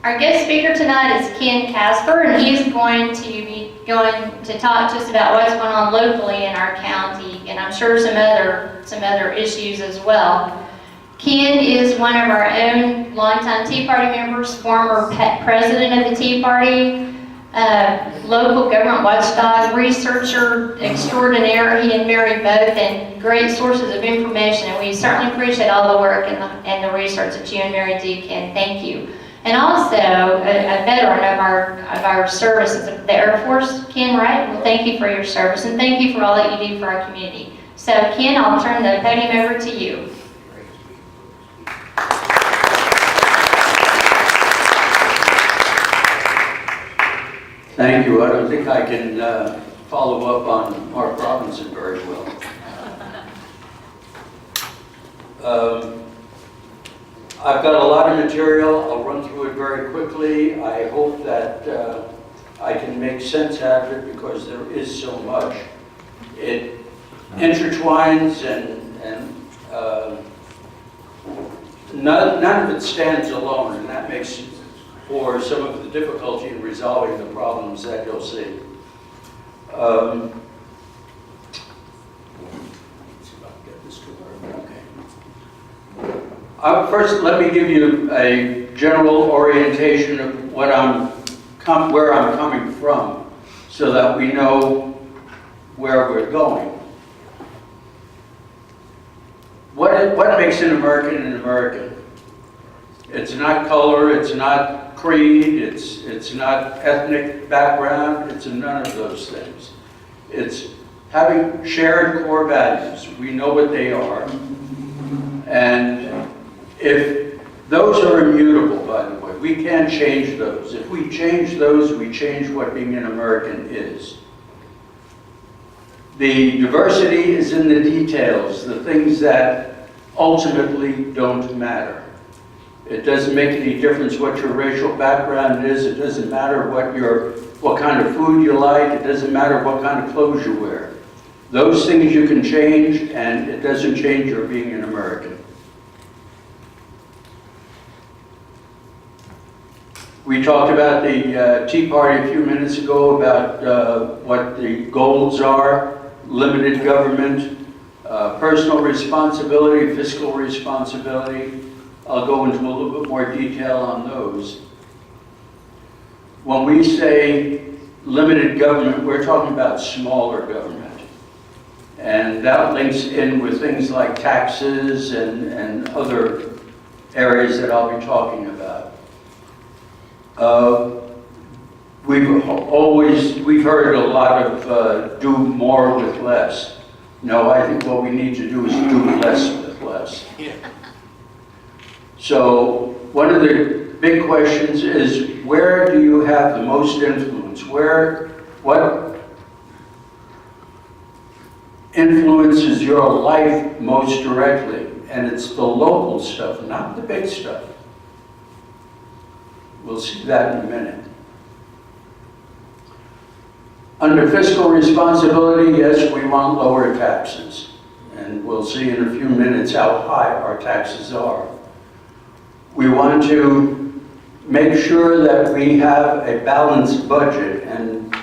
Our guest speaker tonight is Ken Casper, and he's going to be talk to us about what's going on locally in our county, and I'm sure some other issues as well. Ken is one of our own longtime Tea Party members, former president of the Tea Party, local government watchdog, researcher extraordinaire. He and Mary both, and great sources of information, and we certainly appreciate all the work and the research that you and Mary do, Ken. Thank you. And also a veteran of our services, the Air Force, Ken, right? Well, thank you for your service, and thank you for all that you do for our community. So, Ken, I'll turn the podium over to you. Thank you. I don't think I can follow up on Mark Robinson very well. I've got a lot of material. I'll run through it very quickly. I hope that I can make sense out of it because there is so much. It intertwines and none of it stands alone, and that makes for some of the difficulty in resolving the problems that you'll see. Let's see if I can get this to work. Okay. First, let me give you a general orientation of where I'm coming from, so that we know where we're going. What makes an American an American? It's not color, it's not creed, it's not ethnic background, it's none of those things. It's having shared core values. We know what they are. And if those are immutable, by the way, we can't change those. If we change those, we change what being an American is. The diversity is in the details, the things that ultimately don't matter. It doesn't make any difference what your racial background is. It doesn't matter what kind of food you like. It doesn't matter what kind of clothes you wear. Those things you can change, and it doesn't change your being an American. We talked about the Tea Party a few minutes ago about what the goals are: limited government, personal responsibility, fiscal responsibility. I'll go into a little bit more detail on those. When we say limited government, we're talking about smaller government. And that links in with things like taxes and other areas that I'll be talking about. We've heard a lot of do more with less. No, I think what we need to do is do less with less. Yeah. So one of the big questions is, where do you have the most influence? What influences your life most directly? And it's the local stuff, not the big stuff. We'll see that in a minute. Under fiscal responsibility, yes, we want lower taxes. And we'll see in a few minutes how high our taxes are. We want to make sure that we have a balanced budget, and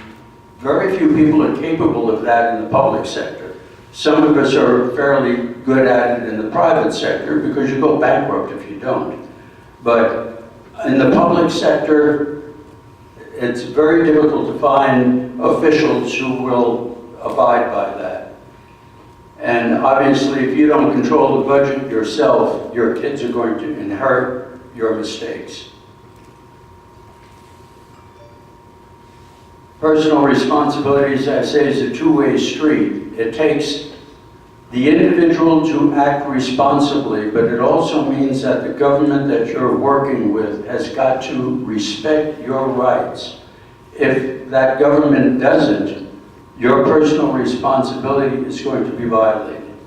very few people are capable of that in the public sector. Some of us are fairly good at it in the private sector because you go bankrupt if you don't. But in the public sector, it's very difficult to find officials who will abide by that. And obviously, if you don't control the budget yourself, your kids are going to inherit your mistakes. Personal responsibility, as I say, is a two-way street. It takes the individual to act responsibly, but it also means that the government that you're working with has got to respect your rights. If that government doesn't, your personal responsibility is going to be violated.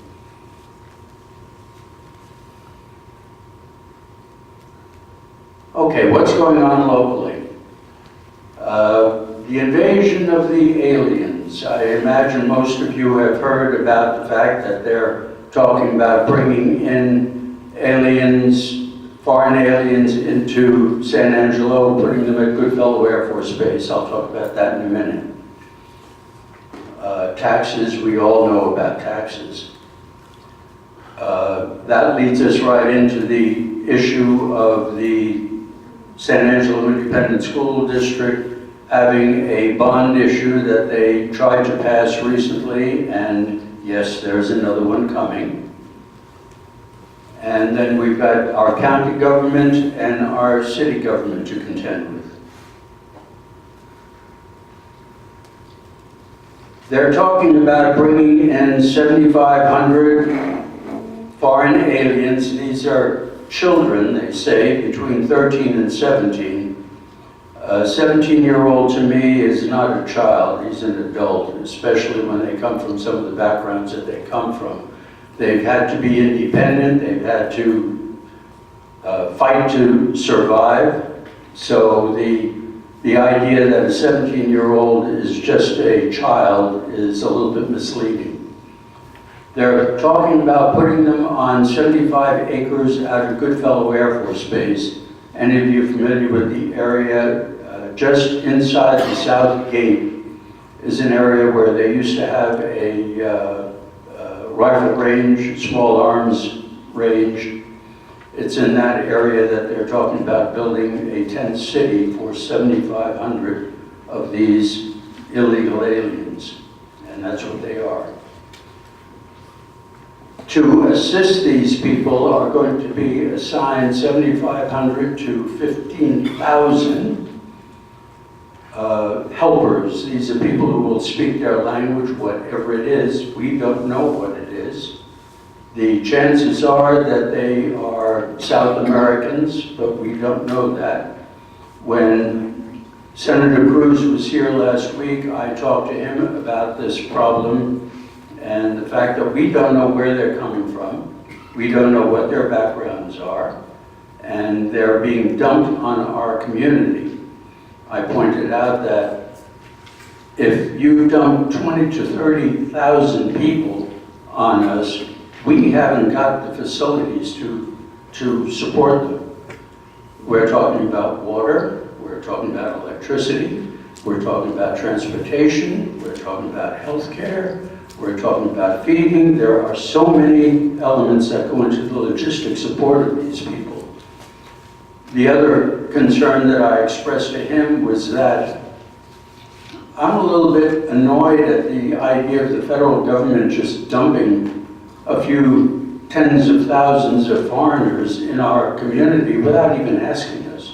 Okay, what's going on locally? The invasion of the aliens. I imagine most of you have heard about the fact that they're talking about bringing in aliens foreign aliens into San Angelo, putting them at Goodfellow Air Force Base. I'll talk about that in a minute. Taxes, we all know about taxes. That leads us right into the issue of the San Angelo Independent School District having a bond issue that they tried to pass recently, and yes, there's another one coming. And then we've got our county government and our city government to contend with. They're talking about bringing in 7,500 foreign aliens. These are children, they say, between 13 and 17. A 17-year-old to me is not a child, he's an adult, especially when they come from some of the backgrounds that they come from. They've had to be independent, they've had to fight to survive. So the idea that a 17-year-old is just a child is a little bit misleading. They're talking about putting them on 75 acres out of Goodfellow Air Force Base. Any of you familiar with the area, just inside the south gate is an area where they used to have a rifle range, small arms range. It's in that area that they're talking about building a tent city for 7,500 of these illegal aliens, and that's what they are. To assist these people are going to be assigned 7,500 to 15,000 helpers. These are people who will speak their language, whatever it is. We don't know what it is. The chances are that they are South Americans, but we don't know that. When Senator Cruz was here last week, I talked to him about this problem and the fact that we don't know where they're coming from. We don't know what their backgrounds are, and they're being dumped on our community. I pointed out that if you dump 20 to 30,000 people on us, we haven't got the facilities to support them. We're talking about water, we're talking about electricity, we're talking about transportation, we're talking about healthcare, we're talking about feeding. There are so many elements that go into the logistic support of these people. The other concern that I expressed to him was that I'm a little bit annoyed at the idea of the federal government just dumping a few tens of thousands of foreigners in our community without even asking us.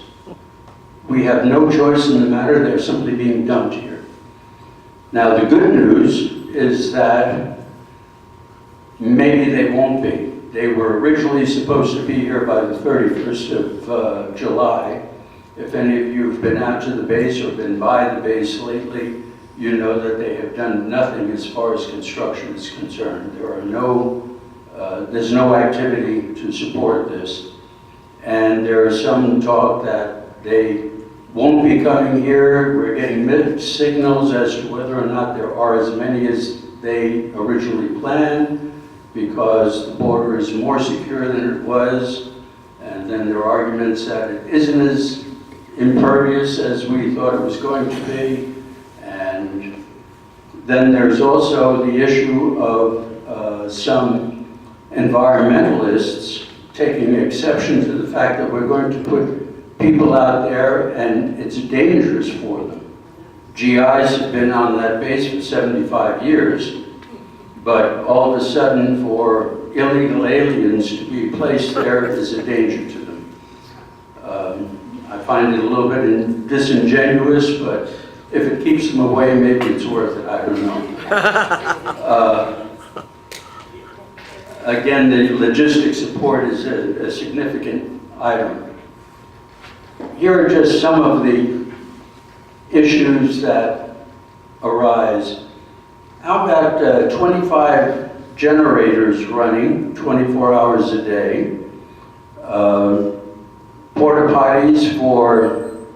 We have no choice in the matter, they're simply being dumped here. Now the good news is that maybe they won't be. They were originally supposed to be here by the 31st of July. If any of you have been out to the base or been by the base lately, you know that they have done nothing as far as construction is concerned. There's no activity to support this. And there is some talk that they won't be coming here. We're getting mixed signals as to whether or not there are as many as they originally planned, because the border is more secure than it was. And then there are arguments that it isn't as impervious as we thought it was going to be. And then there's also the issue of some environmentalists taking exception to the fact that we're going to put people out there and it's dangerous for them. GIs have been on that base for 75 years, but all of a sudden for illegal aliens to be placed there is a danger to them. I find it a little bit disingenuous, but if it keeps them away, maybe it's worth it, I don't know. Again, the logistic support is a significant item. Here are just some of the issues that arise. How about 25 generators running 24 hours a day, porta potties for,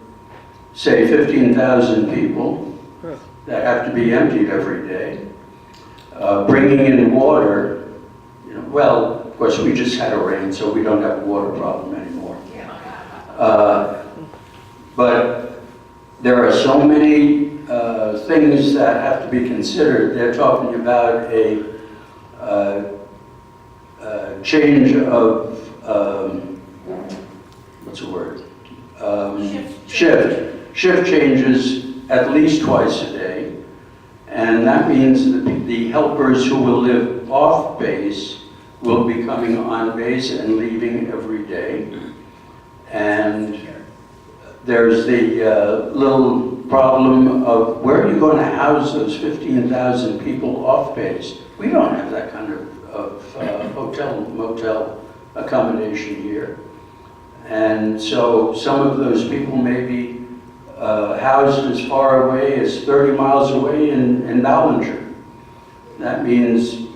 say, 15,000 people that have to be emptied every day, bringing in water. Well, of course, we just had a rain, so we don't have a water problem anymore. But there are so many things that have to be considered. They're talking about a change of, what's the word? Shift changes at least twice a day. And that means that the helpers who will live off base will be coming on base and leaving every day. And there's the little problem of where are you going to house those 15,000 people off base? We don't have that kind of hotel, motel accommodation here. And so some of those people may be housed as far away as 30 miles away in Ballinger. That means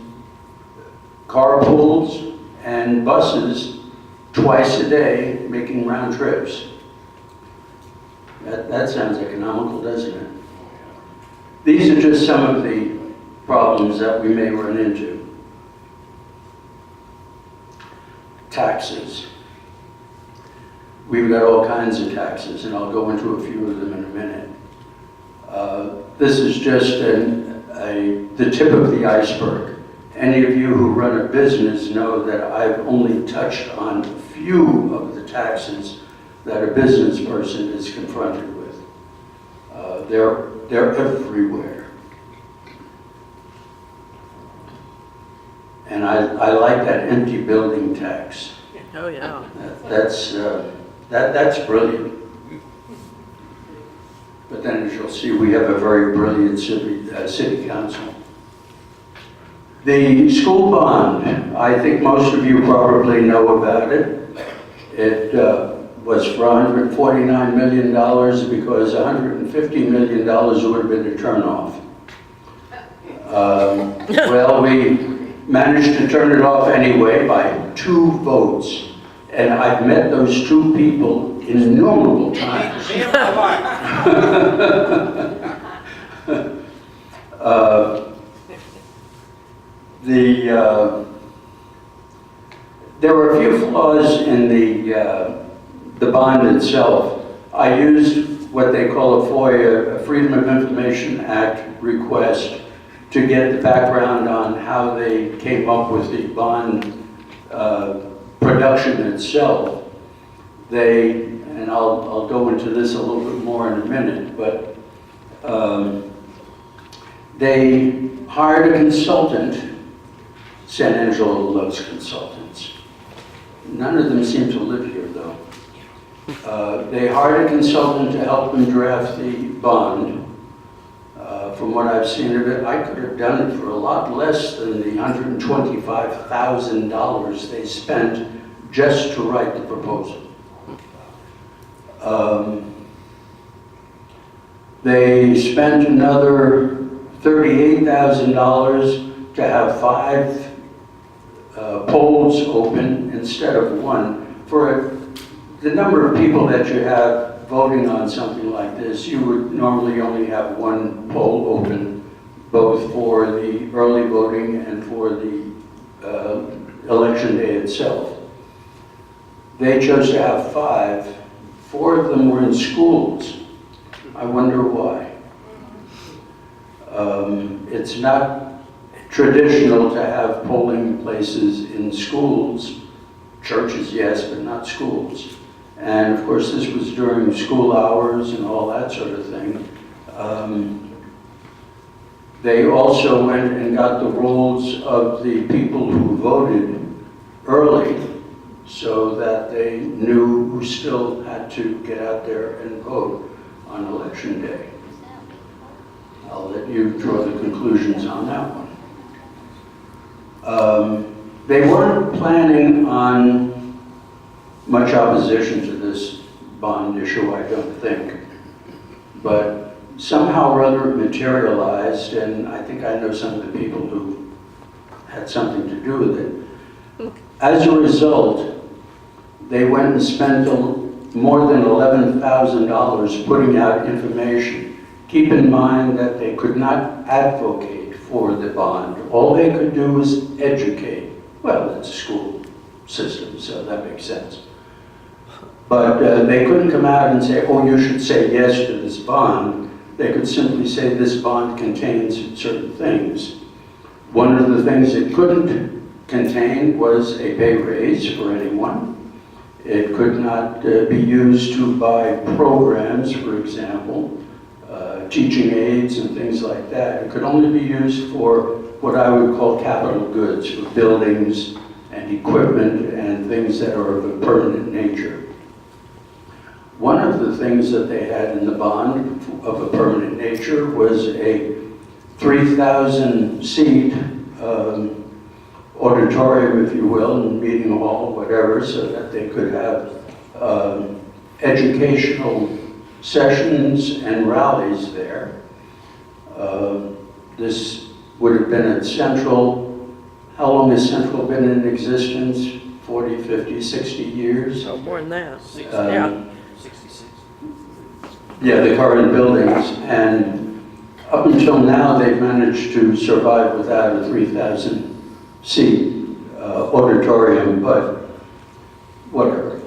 carpools and buses twice a day making round trips. That sounds economical, doesn't it? These are just some of the problems that we may run into. Taxes. We've got all kinds of taxes, and I'll go into a few of them in a minute. This is just the tip of the iceberg. Any of you who run a business know that I've only touched on a few of the taxes that a business person is confronted with. They're everywhere. And I like that empty building tax. Oh, yeah. That's brilliant. But then, as you'll see, we have a very brilliant city council. The school bond, I think most of you probably know about it. It was for $149 million because $150 million would have been a turnoff. Well, we managed to turn it off anyway by 2 votes. And I've met those 2 people innumerable times. There were a few flaws in the bond itself. I used what they call a FOIA, a Freedom of Information Act request, to get the background on how they came up with the bond production itself. And I'll go into this a little bit more in a minute, but they hired a consultant. San Angelo loves consultants. None of them seem to live here, though. They hired a consultant to help them draft the bond. From what I've seen of it, I could have done it for a lot less than the $125,000 they spent just to write the proposal. They spent another $38,000 to have 5 polls open instead of 1. For the number of people that you have voting on something like this, you would normally only have 1 poll open, both for the early voting and for the election day itself. They chose to have 5. 4 of them were in schools. I wonder why. It's not traditional to have polling places in schools. Churches, yes, but not schools. And of course, this was during school hours and all that sort of thing. They also went and got the rolls of the people who voted early so that they knew who still had to get out there and vote on election day. I'll let you draw the conclusions on that one. They weren't planning on much opposition to this bond issue, I don't think. But somehow or other it materialized, and I think I know some of the people who had something to do with it. As a result, they went and spent more than $11,000 putting out information. Keep in mind that they could not advocate for the bond. All they could do was educate. Well, it's a school system, so that makes sense. But they couldn't come out and say, oh, you should say yes to this bond. They could simply say this bond contains certain things. One of the things it couldn't contain was a pay raise for anyone. It could not be used to buy programs, for example, teaching aids and things like that. It could only be used for what I would call capital goods, for buildings and equipment and things that are of a permanent nature. One of the things that they had in the bond of a permanent nature was a 3,000-seat auditorium, if you will, meeting hall, whatever, so that they could have educational sessions and rallies there. This would have been at Central. How long has Central been in existence? 40, 50, 60 years? So more than that. Yeah. 66. Yeah, the current buildings. And up until now, they've managed to survive without a 3,000-seat auditorium, but whatever.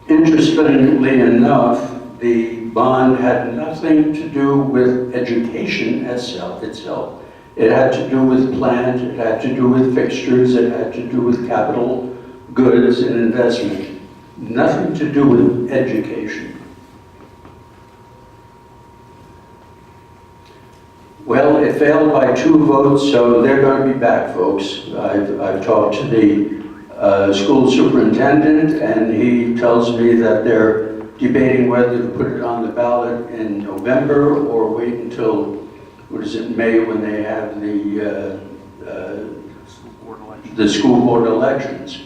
Interestingly enough, the bond had nothing to do with education itself. It had to do with plant, it had to do with fixtures, it had to do with capital goods and investment. Nothing to do with education. Well, it failed by 2 votes, so they're going to be back, folks. I've talked to the school superintendent, and he tells me that they're debating whether to put it on the ballot in November or wait until, what is it, May, when they have the school board elections.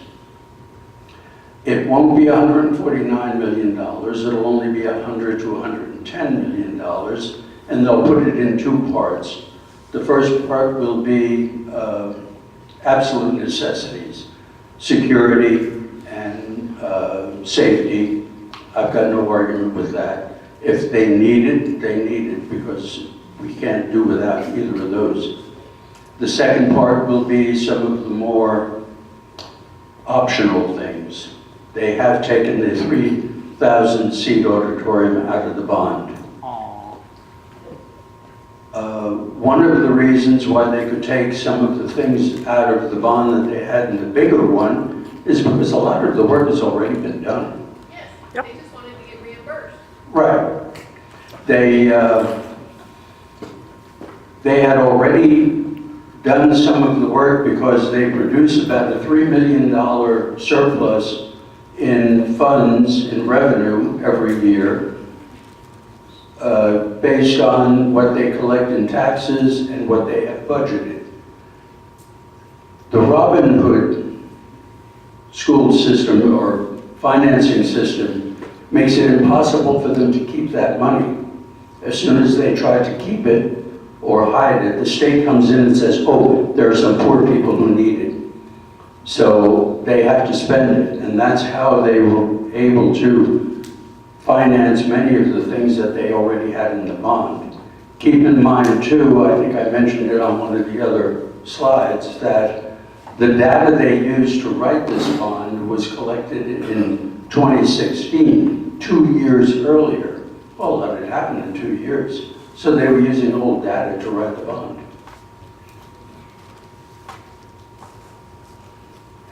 It won't be $149 million. It'll only be $100 to $110 million, and they'll put it in 2 parts. The first part will be absolute necessities, security and safety. I've got no argument with that. If they need it, they need it, because we can't do without either of those. The second part will be some of the more optional things. They have taken the 3,000-seat auditorium out of the bond. One of the reasons why they could take some of the things out of the bond that they had in the bigger one is because a lot of the work has already been done. Yes, Yep. they just wanted to get reimbursed. Right. They had already done some of the work because they produce about a $3 million surplus in funds, in revenue every year, based on what they collect in taxes and what they have budgeted. The Robin Hood school system or financing system makes it impossible for them to keep that money. As soon as they try to keep it or hide it, the state comes in and says, oh, there are some poor people who need it. So they have to spend it, and that's how they were able to finance many of the things that they already had in the bond. Keep in mind too, I think I mentioned it on one of the other slides, that the data they used to write this bond was collected in 2016, 2 years earlier. Well, a lot had happened in 2 years. So they were using old data to write the bond.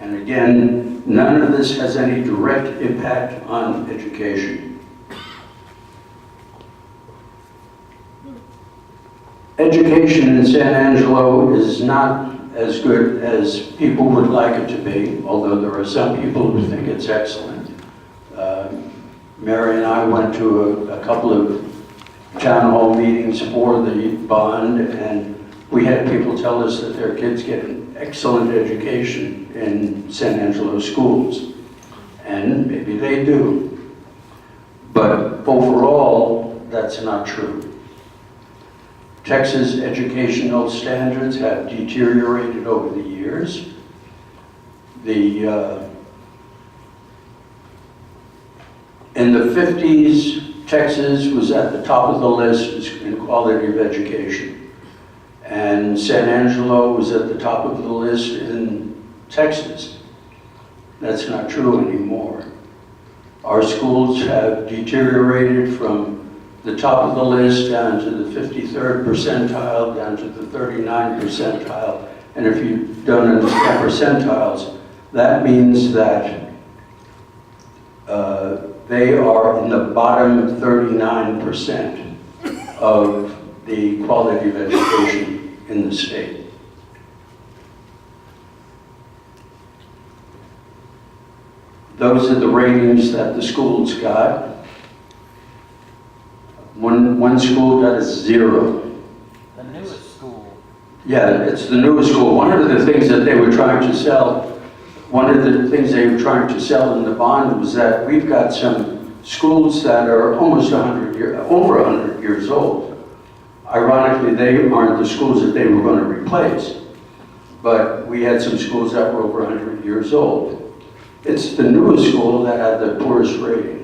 And again, none of this has any direct impact on education. Education in San Angelo is not as good as people would like it to be, although there are some people who think it's excellent. Mary and I went to a couple of town hall meetings for the bond, and we had people tell us that their kids get an excellent education in San Angelo schools. And maybe they do. But overall, that's not true. Texas educational standards have deteriorated over the years. In the 50s, Texas was at the top of the list in quality of education. And San Angelo was at the top of the list in Texas. That's not true anymore. Our schools have deteriorated from the top of the list down to the 53rd percentile, down to the 39th percentile. And if you've done it in percentiles, that means that they are in the bottom 39% of the quality of education in the state. Those are the ratings that the schools got. One school got a 0. The newest school. Yeah, it's the newest school. One of the things that they were trying to sell, in the bond was that we've got some schools that are almost over 100 years old. Ironically, they aren't the schools that they were going to replace, but we had some schools that were over 100 years old. It's the newest school that had the poorest rating.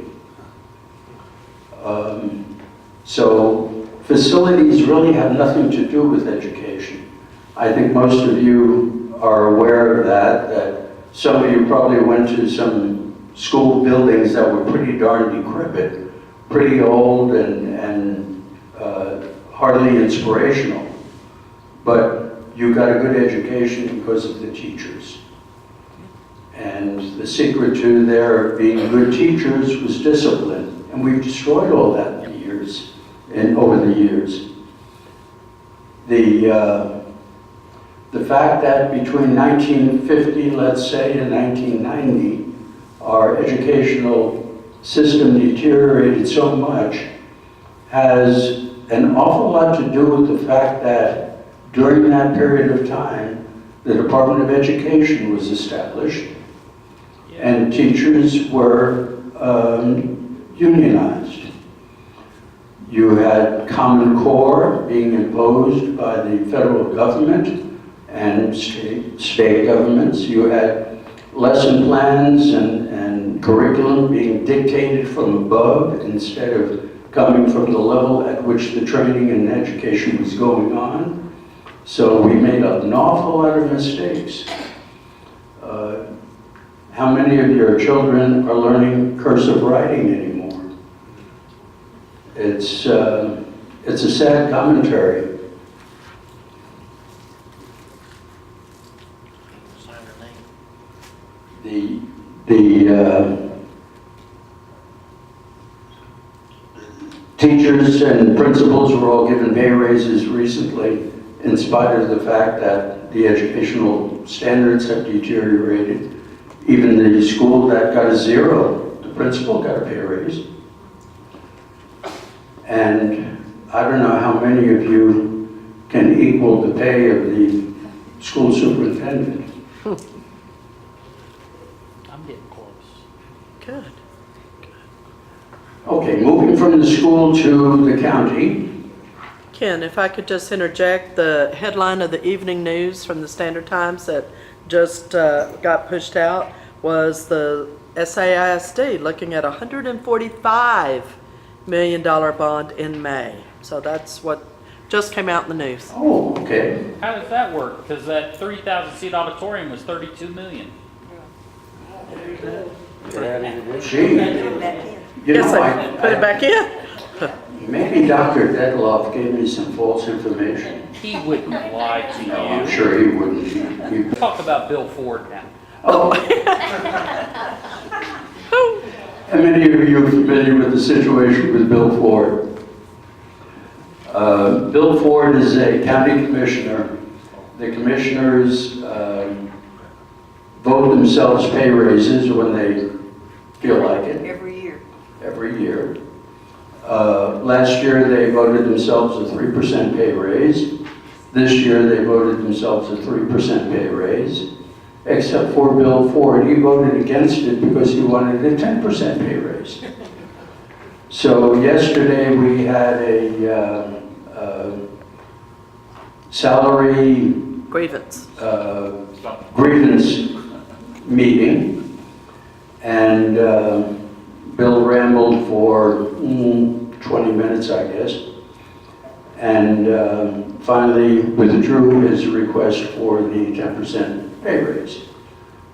So facilities really have nothing to do with education. I think most of you are aware of that some of you probably went to some school buildings that were pretty darn decrepit, pretty old and hardly inspirational. But you got a good education because of the teachers. And the secret to their being good teachers was discipline. And we've destroyed all that over the years. The fact that between 1950, let's say, and 1990, our educational system deteriorated so much has an awful lot to do with the fact that during that period of time, the Department of Education was established, and teachers were unionized. You had Common Core being imposed by the federal government and state governments. You had lesson plans and curriculum being dictated from above instead of coming from the level at which the training and education was going on. So we made an awful lot of mistakes. How many of your children are learning cursive writing anymore? It's a sad commentary. The teachers and principals were all given pay raises recently, in spite of the fact that the educational standards have deteriorated. Even the school that got a 0, the principal got a pay raise. And I don't know how many of you can equal the pay of the school superintendent. I'm getting close. Good. Okay, moving from the school to the county. Ken, if I could just interject, the headline of the evening news from the Standard Times that just got pushed out was the SAISD looking at $145 million bond in May. So that's what just came out in the news. Oh, okay. How does that work? Because that 3,000 seat auditorium was 32 million. Gee, you Yes, know, I put it back in. maybe Dr. Dedloff gave me some false information. He wouldn't lie to No, I'm you. sure he wouldn't. He- Talk about Bill Ford now. Oh. How many of you are familiar with the situation with Bill Ford? Bill Ford is a county commissioner. The commissioners vote themselves pay raises when they feel like it. Every year. Last year they voted themselves a 3% pay raise. This year they voted themselves a 3% pay raise. Except for Bill Ford, he voted against it because he wanted a 10% pay raise. So yesterday we had a salary Grievance. grievance meeting, and Bill rambled for 20 minutes, I guess, and finally withdrew his request for the 10% pay raise.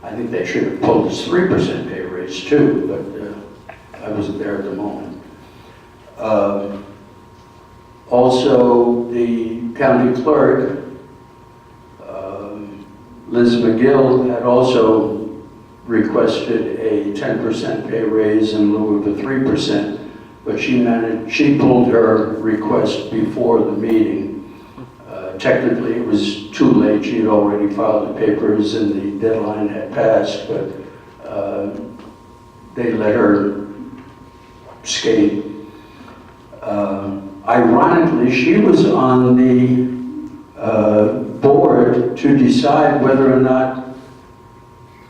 I think they should have pulled this 3% pay raise too, but I wasn't there at the moment. Also, the county clerk, Liz McGill, had also requested a 10% pay raise in lieu of a 3%, but she pulled her request before the meeting. Technically, it was too late. She had already filed the papers and the deadline had passed, but they let her skate. Ironically, she was on the board to decide whether or not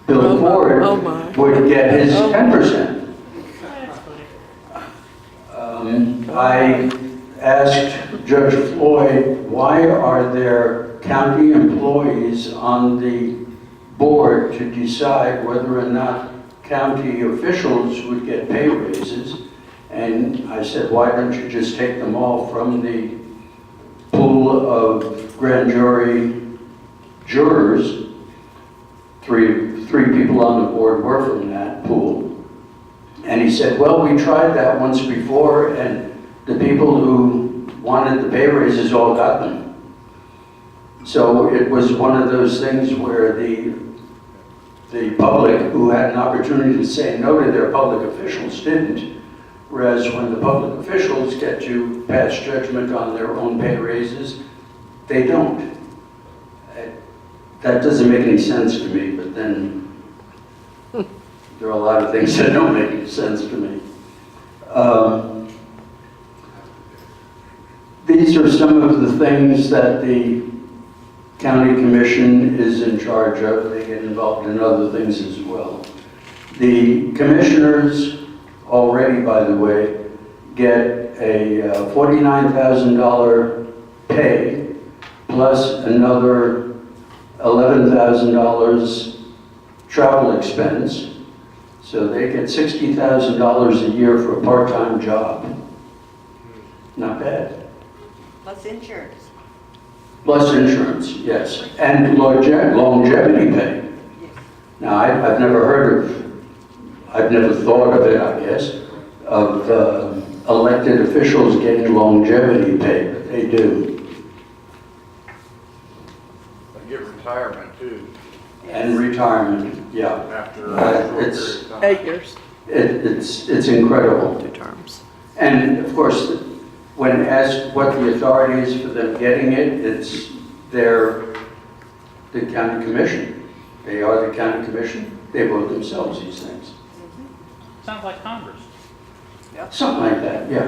Bill Ford would get his 10%. I asked Judge Floyd, why are there county employees on the board to decide whether or not county officials would get pay raises? And I said, why don't you just take them all from the pool of grand jury jurors? Three people on the board were from that pool. And he said, well, we tried that once before, and the people who wanted the pay raises all got them. So it was one of those things where the public who had an opportunity to say no to their public officials didn't. Whereas when the public officials get to pass judgment on their own pay raises, they don't. That doesn't make any sense to me, but then there are a lot of things that don't make any sense to me. These are some of the things that the county commission is in charge of. They get involved in other things as well. The commissioners already, by the way, get a $49,000 pay plus another $11,000 travel expense. So they get $60,000 a year for a part-time job. Not bad. Plus insurance. Plus insurance, yes. And longevity pay. Yes. Now, I've never thought of it, I guess, of elected officials getting longevity pay, but they do. They get retirement too, And retirement, yeah. after a short period It's- of time. 8 years, It's incredible. 2 terms. And of course, when asked what the authority is for them getting it, it's the county commission. They are the county commission. They vote themselves these things. Sounds like Congress. Something like that, yeah.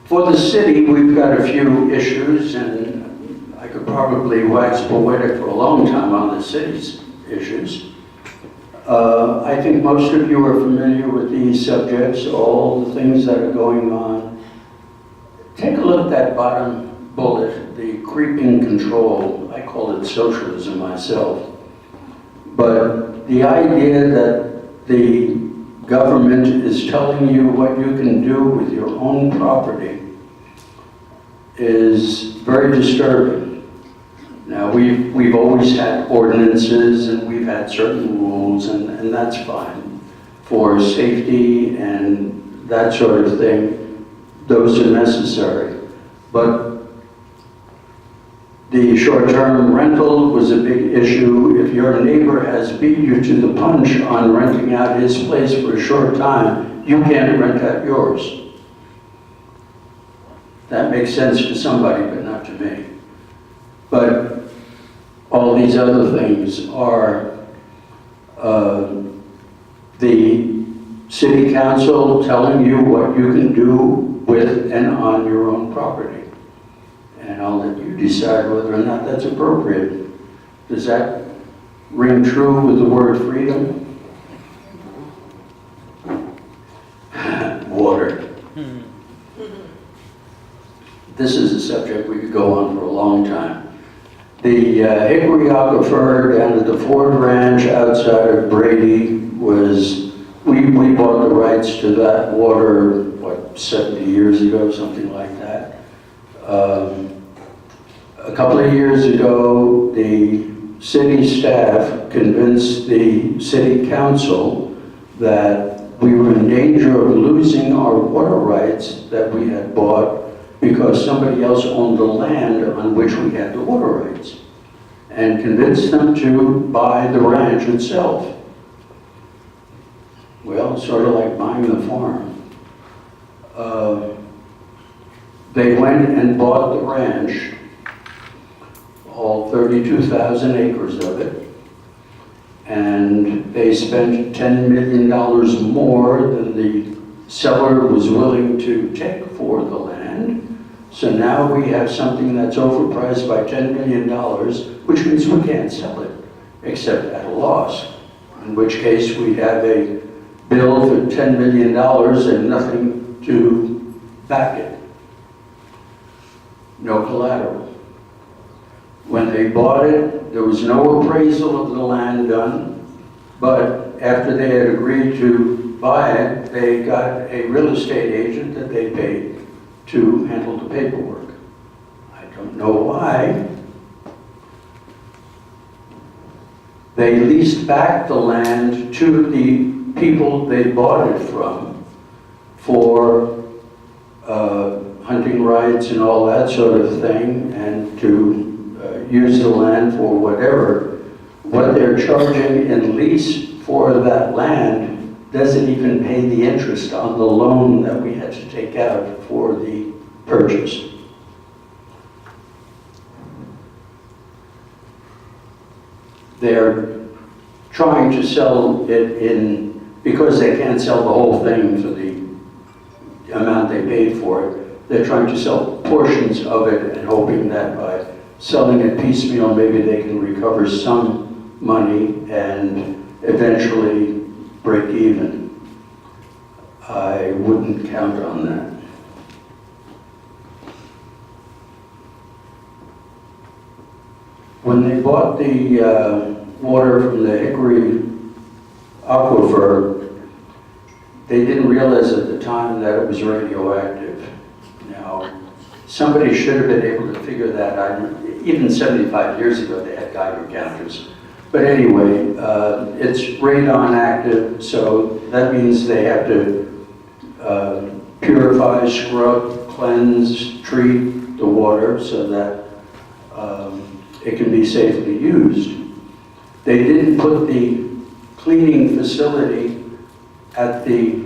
For the city, we've got a few issues, and I could probably wax poetic for a long time on the city's issues. I think most of you are familiar with these subjects, all the things that are going on. Take a look at that bottom bullet, the creeping control. I call it socialism myself. But the idea that the government is telling you what you can do with your own property is very disturbing. Now, we've always had ordinances and we've had certain rules, and that's fine. For safety and that sort of thing, those are necessary. But the short-term rental was a big issue. If your neighbor has beat you to the punch on renting out his place for a short time, you can't rent out yours. That makes sense to somebody, but not to me. But all these other things are the city council telling you what you can do with and on your own property. And I'll let you decide whether or not that's appropriate. Does that ring true with the word freedom? Water. This is a subject we could go on for a long time. The Hickory Aquifer down at the Ford Ranch outside of Brady was, we bought the rights to that water, what, 70 years ago, something like that. A couple of years ago, the city staff convinced the city council that we were in danger of losing our water rights that we had bought because somebody else owned the land on which we had the water rights, and convinced them to buy the ranch itself. Well, sort of like buying the farm. They went and bought the ranch, all 32,000 acres of it, and they spent $10 million more than the seller was willing to take for the land. So now we have something that's overpriced by $10 million, which means we can't sell it, except at a loss, in which case we'd have a bill for $10 million and nothing to back it. No collateral. When they bought it, there was no appraisal of the land done, but after they had agreed to buy it, they got a real estate agent that they paid to handle the paperwork. I don't know why. They leased back the land to the people they bought it from for hunting rights and all that sort of thing, and to use the land for whatever. What they're charging in lease for that land doesn't even pay the interest on the loan that we had to take out for the purchase. They're trying to sell it because they can't sell the whole thing for the amount they paid for it. They're trying to sell portions of it and hoping that by selling it piecemeal, maybe they can recover some money and eventually break even. I wouldn't count on that. When they bought the water from the Hickory aquifer, they didn't realize at the time that it was radioactive. Now, somebody should have been able to figure that out. Even 75 years ago, they had Geiger counters. But anyway, it's radon active, so that means they have to purify, scrub, cleanse, treat the water so that it can be safely used. They didn't put the cleaning facility at the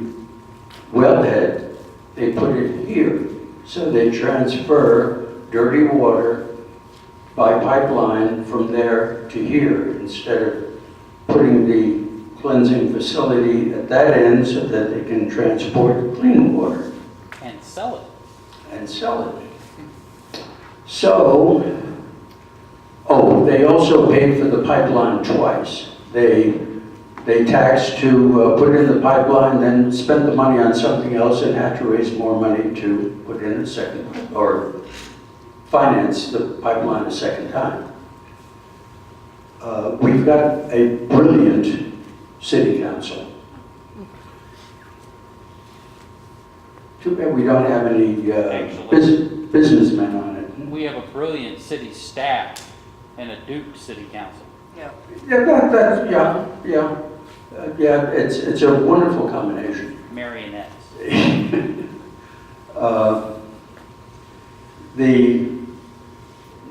wellhead, they put it here. So they transfer dirty water by pipeline from there to here instead of putting the cleansing facility at that end so that they can transport clean water And sell it. and sell it. So, they also paid for the pipeline twice. They taxed to put in the pipeline, then spent the money on something else and had to raise more money to put in a second, or finance the pipeline a second time. We've got a brilliant city council. Too bad we don't have any Actually. businessmen on it. We have a brilliant city staff and a Duke city council. Yeah. Yeah, it's a wonderful combination. Marionettes.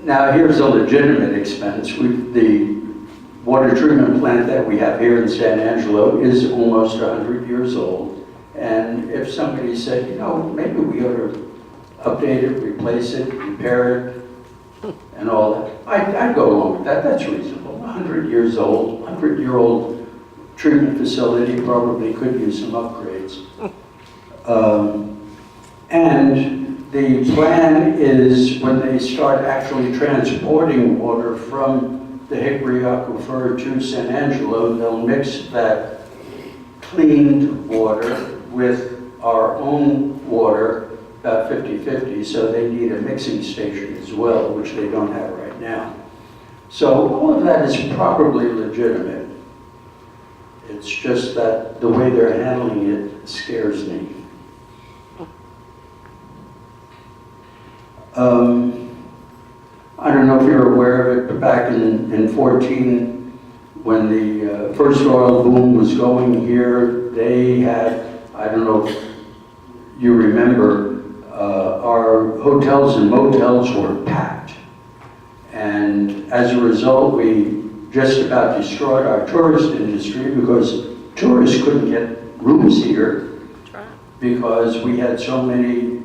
Now here's a legitimate expense. The water treatment plant that we have here in San Angelo is almost 100 years old. And if somebody said, maybe we ought to update it, replace it, repair it, and all that, I'd go along with that. That's reasonable. 100 years old, 100-year-old treatment facility probably could use some upgrades. And the plan is when they start actually transporting water from the Hickory Aquifer to San Angelo, they'll mix that cleaned water with our own water, about 50-50, so they need a mixing station as well, which they don't have right now. So all of that is probably legitimate. It's just that the way they're handling it scares me. I don't know if you're aware of back in 14, when the first oil boom was going here, they had, I don't know if you remember, our hotels and motels were packed. And as a result, we just about destroyed our tourist industry because tourists couldn't get rooms here because we had so many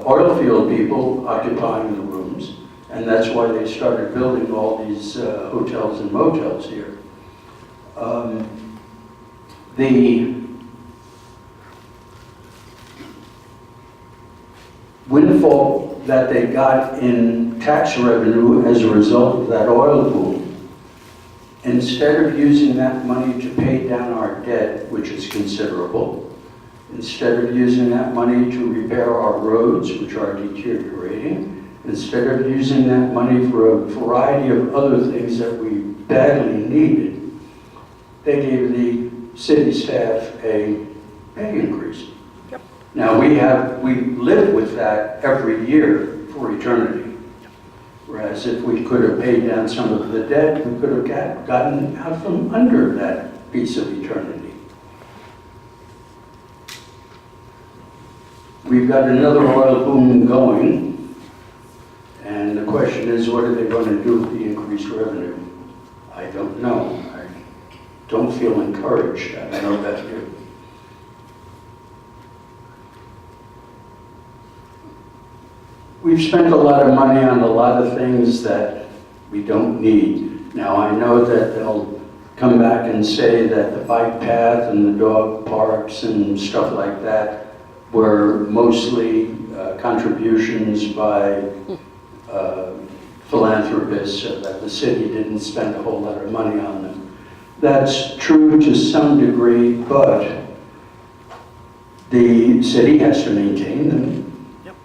oil field people occupying the rooms, and that's why they started building all these hotels and motels here. The windfall that they got in tax revenue as a result of that oil boom, instead of using that money to pay down our debt, which is considerable, instead of using that money to repair our roads, which are deteriorating, instead of using that money for a variety of other things that we badly needed, they gave the city staff a pay increase. Yep. Now, we live with that every year for eternity. Whereas if we could have paid down some of the debt, we could have gotten out from under that piece of eternity. We've got another oil boom going, and the question is, what are they going to do with the increased revenue? I don't know. I don't feel encouraged. I know that you. We've spent a lot of money on a lot of things that we don't need. Now, I know that they'll come back and say that the bike path and the dog parks and stuff like that were mostly contributions by philanthropists, so that the city didn't spend a whole lot of money on them. That's true to some degree, but the city has to maintain them. Yep.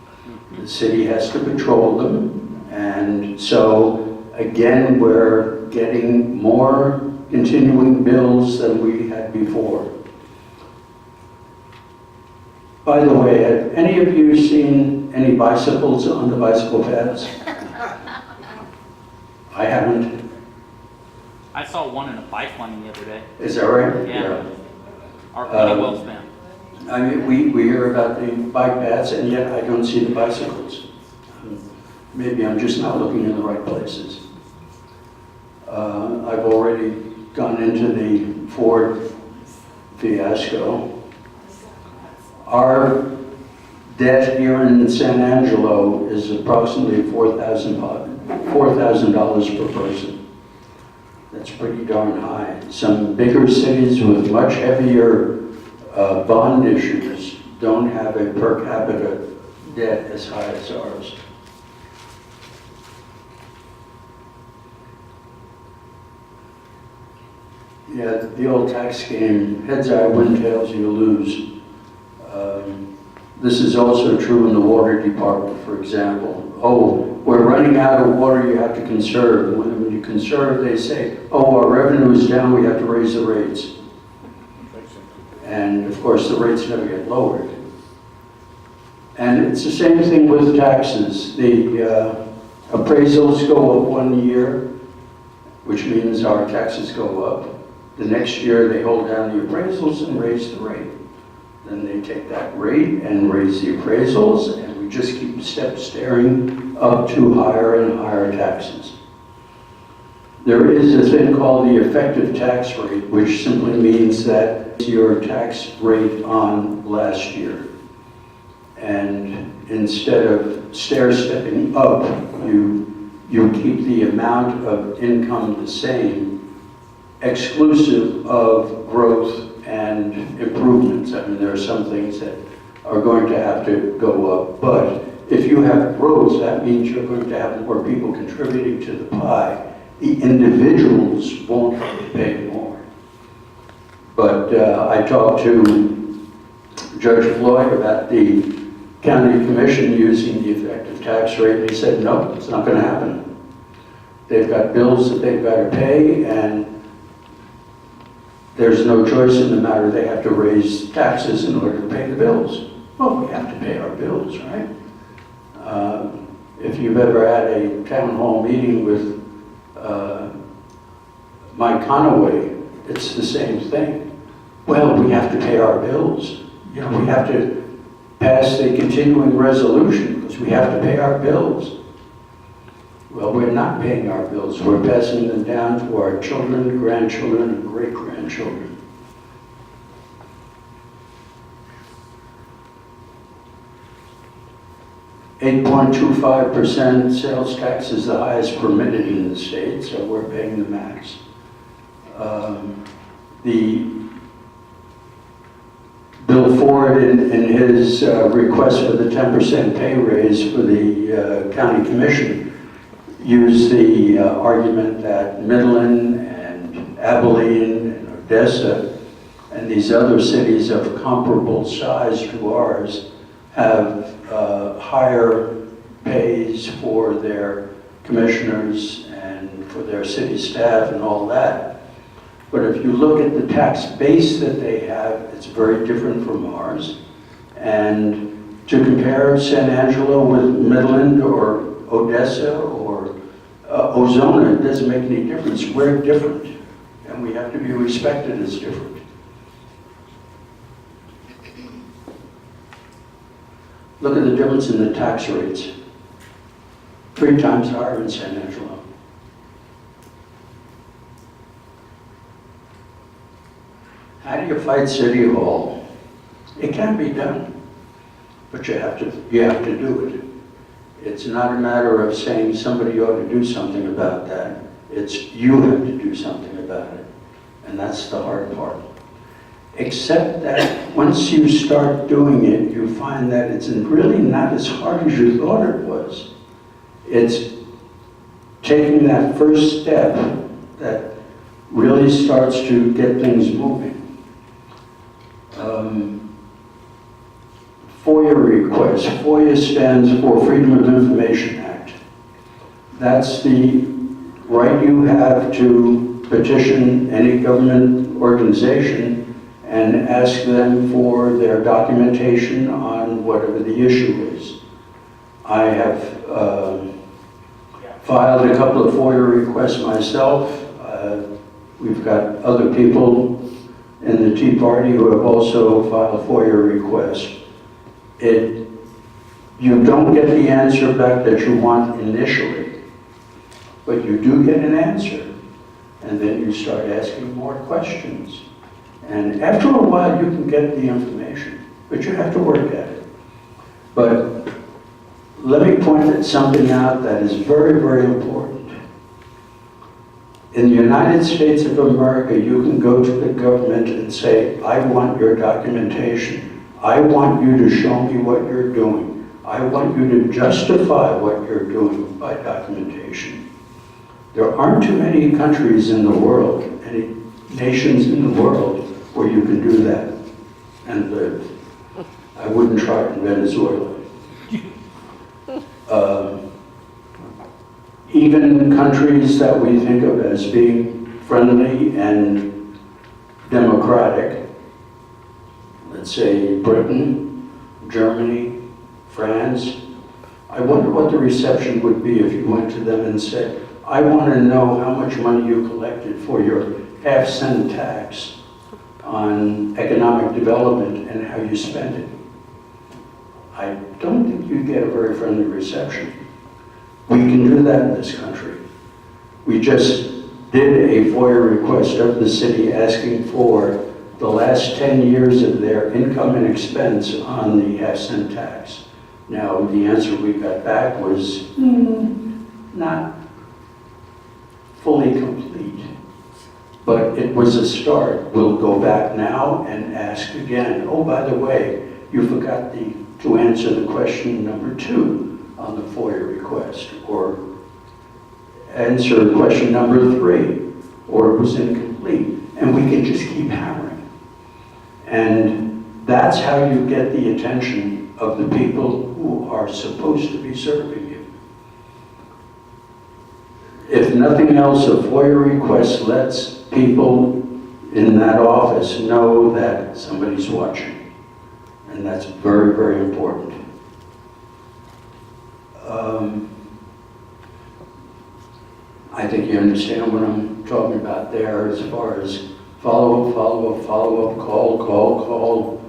The city has to patrol them, and so again, we're getting more continuing bills than we had before. By the way, have any of you seen any bicycles on the bicycle paths? I haven't. I saw one in a bike lane the other day. Is that right? Yeah. Our money well spent. I mean, we hear about the bike paths, and yet I don't see the bicycles. Maybe I'm just not looking in the right places. I've already gone into the Ford fiasco. Our debt here in San Angelo is approximately $4,000 per person. That's pretty darn high. Some bigger cities with much heavier bond issues don't have a per capita debt as high as ours. Yeah, the old tax game, heads I win, tails you lose. This is also true in the water department, for example. Oh, we're running out of water, you have to conserve. When you conserve, they say, oh, our revenue is down, we have to raise the rates. And of course, the rates never get lowered. And it's the same thing with taxes. The appraisals go up one year, which means our taxes go up. The next year, they hold down the appraisals and raise the rate. Then they take that rate and raise the appraisals, and we just keep staring up to higher and higher taxes. There is a thing called the effective tax rate, which simply means that your tax rate on last year. And instead of stair-stepping up, you keep the amount of income the same, exclusive of growth and improvements. I mean, there are some things that are going to have to go up, but if you have growth, that means you're going to have more people contributing to the pie. The individuals won't have to pay more. But I talked to Judge Floyd about the county commission using the effective tax rate, and he said, no, it's not going to happen. They've got bills that they've got to pay, and there's no choice in the matter. They have to raise taxes in order to pay the bills. Well, we have to pay our bills, right? If you've ever had a town hall meeting with Mike Conaway, it's the same thing. Well, we have to pay our bills. You know, we have to pass a continuing resolution because we have to pay our bills. Well, we're not paying our bills. We're passing them down to our children, grandchildren, and great-grandchildren. .25% sales tax is the highest permitted in the state, so we're paying the max. The Bill Ford, in his request for the 10% pay raise for the county commission, used the argument that Midland and Abilene and Odessa and these other cities of comparable size to ours have higher pays for their commissioners and for their city staff and all that. But if you look at the tax base that they have, it's very different from ours. And to compare San Angelo with Midland or Odessa or Ozona, it doesn't make any difference. We're different, and we have to be respected as different. Look at the difference in the tax rates. 3 times higher in San Angelo. How do you fight City Hall? It can be done, but you have to do it. It's not a matter of saying somebody ought to do something about that. It's you have to do something about it, and that's the hard part. Except that once you start doing it, you find that it's really not as hard as you thought it was. It's taking that first step that really starts to get things moving. FOIA request. FOIA stands for Freedom of Information Act. That's the right you have to petition any government organization and ask them for their documentation on whatever the issue is. I have filed a couple of FOIA requests myself. We've got other people in the Tea Party who have also filed FOIA requests. You don't get the answer back that you want initially, but you do get an answer, and then you start asking more questions. And after a while, you can get the information, but you have to work at it. But let me point something out that is very, very important. In the United States of America, you can go to the government and say, I want your documentation. I want you to show me what you're doing. I want you to justify what you're doing by documentation. There aren't too many countries in the world, any nations in the world, where you can do that and live. I wouldn't try it in Venezuela. Even countries that we think of as being friendly and democratic, let's say Britain, Germany, France, I wonder what the reception would be if you went to them and said, I want to know how much money you collected for your half-cent tax on economic development and how you spent it. I don't think you'd get a very friendly reception. We can do that in this country. We just did a FOIA request of the city asking for the last 10 years of their income and expense on the half-cent tax. Now, the answer we got back was not fully complete, but it was a start. We'll go back now and ask again. Oh, by the way, you forgot to answer the question number 2 on the FOIA request, or answer question number 3, or it was incomplete. And we can just keep hammering. And that's how you get the attention of the people who are supposed to be serving you. If nothing else, a FOIA request lets people in that office know that somebody's watching. And that's very, very important. I think you understand what I'm talking about there as far as follow-up, call.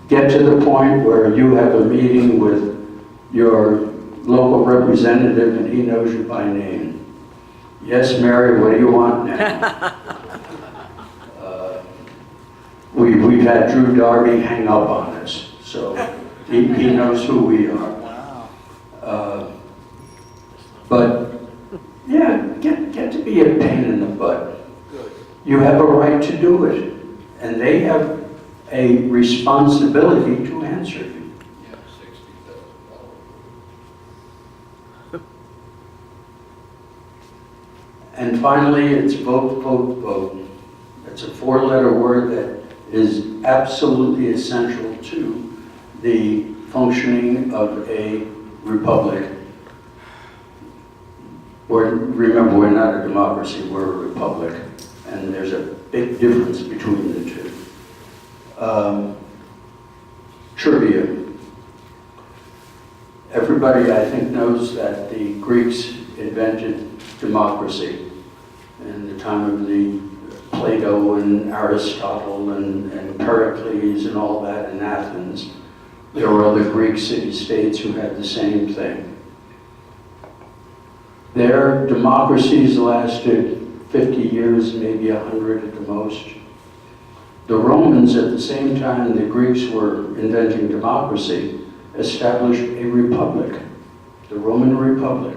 Get to the point where you have a meeting with your local representative and he knows you by name. Yes, Mary, what do you want now? We've had Drew Darby hang up on us, so he knows who we are. But yeah, get to be a pain in the butt. You have a right to do it, and they have a responsibility to answer you. Yeah, $60,000. And finally, it's vote. It's a four-letter word that is absolutely essential to the functioning of a republic. Remember, we're not a democracy, we're a republic, and there's a big difference between the two. Trivia. Everybody, I think, knows that the Greeks invented democracy in the time of the Plato and Aristotle and Pericles and all that in Athens. There were other Greek city-states who had the same thing. Their democracies lasted 50 years, maybe 100 at the most. The Romans, at the same time the Greeks were inventing democracy, established a republic, the Roman Republic.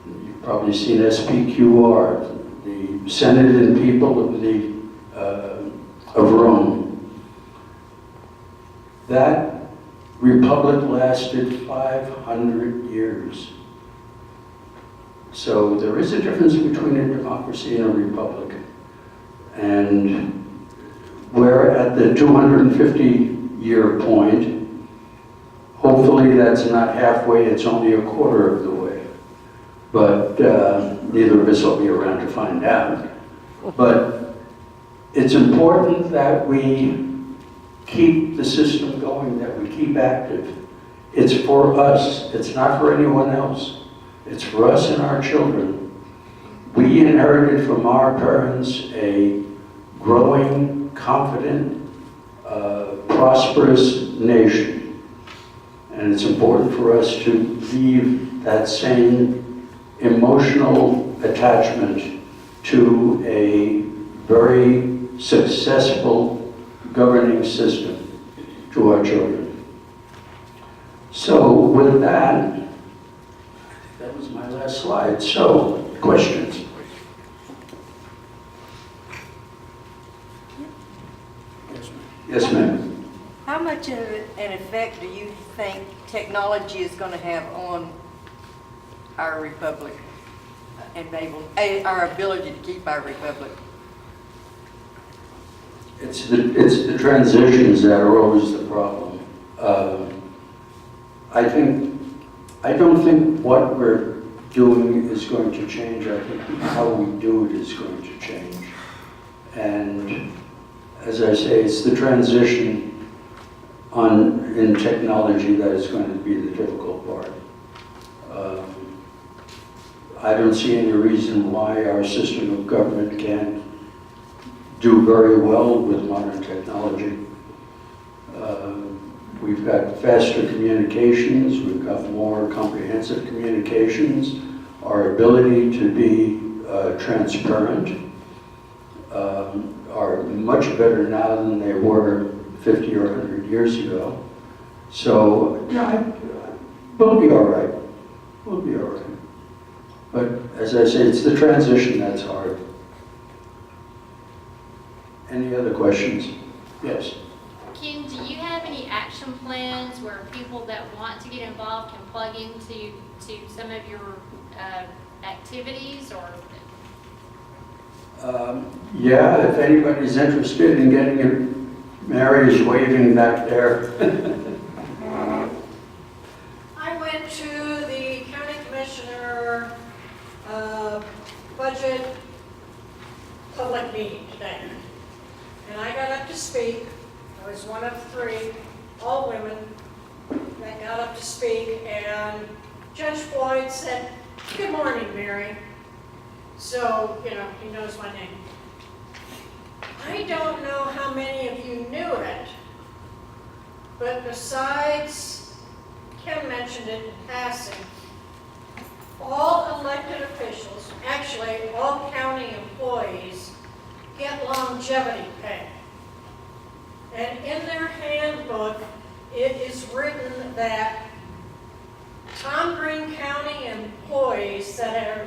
You've probably seen SPQR, the Senate and people of Rome. That republic lasted 500 years. So there is a difference between a democracy and a republic. And we're at the 250-year point. Hopefully that's not halfway, it's only a quarter of the way. But neither of us will be around to find out. But it's important that we keep the system going, that we keep active. It's for us, it's not for anyone else. It's for us and our children. We inherited from our parents a growing, confident, prosperous nation. And it's important for us to leave that same emotional attachment to a very successful governing system to our children. So with that, that was my last slide. So, questions? Yes, ma'am. How much of an effect do you think technology is going to have on our republic and our ability to keep our republic? It's the transitions that are always the problem. I don't think what we're doing is going to change. I think how we do it is going to change. And as I say, it's the transition in technology that is going to be the difficult part. I don't see any reason why our system of government can't do very well with modern technology. We've got faster communications, we've got more comprehensive communications, our ability to be transparent are much better now than they were 50 or 100 years ago. So, yeah, we'll be all right. We'll be all right. But as I say, it's the transition that's hard. Any other questions? Yes. Ken, do you have any action plans where people that want to get involved can plug into some of your activities, or? Yeah, if anybody's interested in getting it, Mary is waving back there. I went to the county commissioner budget public meeting today. And I got up to speak. I was one of three, all women, that got up to speak. And Judge Floyd said, Good morning, Mary. So, he knows my name. I don't know how many of you knew it, but besides, Kim mentioned it in passing, all elected officials, actually all county employees, get longevity pay. And in their handbook, it is written that Tom Green County employees that are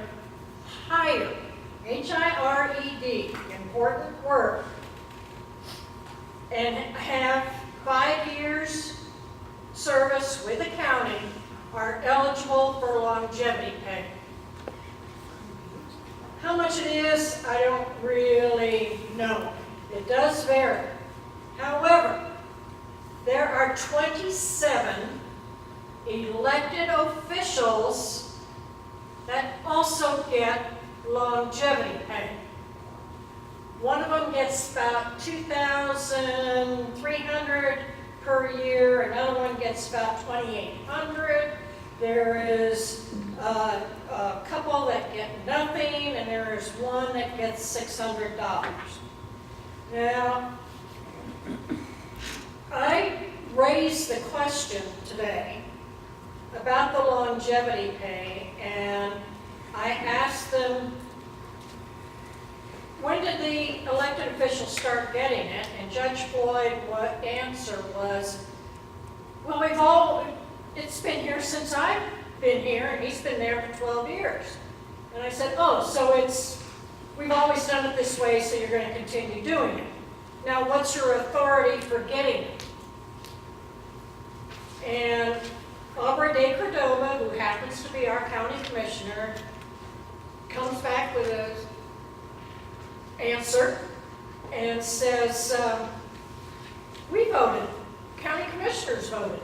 hired, H-I-R-E-D, important work, and have 5 years service with the county are eligible for longevity pay. How much it is, I don't really know. It does vary. However, there are 27 elected officials that also get longevity pay. One of them gets about $2,300 per year, another one gets about $2,800. There is a couple that get nothing, and there is one that gets $600. Now, I raised the question today about the longevity pay, and I asked them, when did the elected officials start getting it? And Judge Floyd, what answer was, well, it's been here since I've been here, and he's been there for 12 years. And I said, oh, so we've always done it this way, so you're going to continue doing it. Now, what's your authority for getting it? And Aubrey De Cordova, who happens to be our county commissioner, comes back with an answer and says, we voted, county commissioners voted.